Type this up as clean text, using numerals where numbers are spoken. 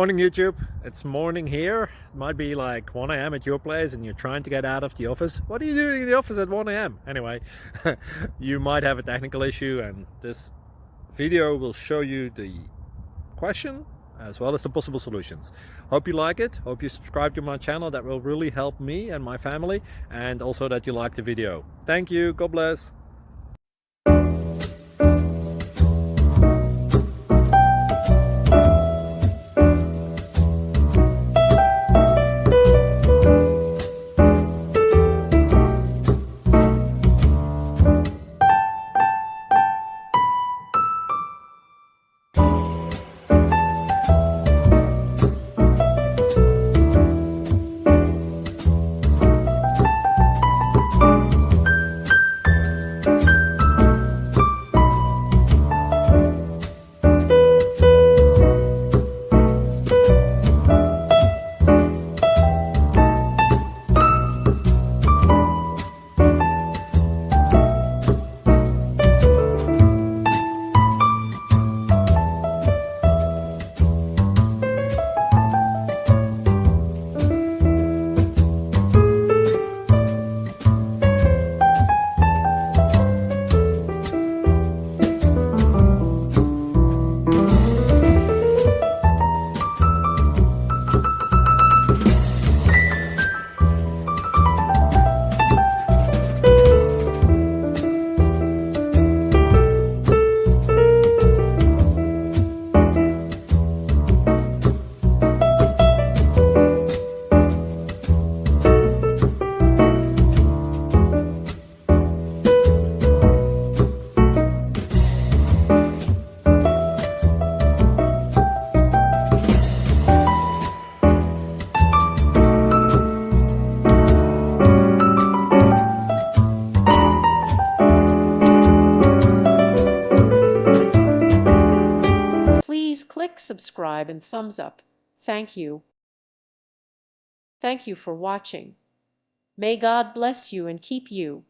Morning YouTube, it's morning here. It might be like 1 a.m. at your place and you're trying to get out of the office. What are you doing in the office at 1 a.m.? Anyway, you might have a technical issue and this video will show you the question as well as the possible solutions. Hope you like it, hope you subscribe to my channel. That will really help me and my family, and also that you like the video. Thank you, God bless. Please click subscribe and thumbs up. Thank you. Thank you for watching. May God bless you and keep you.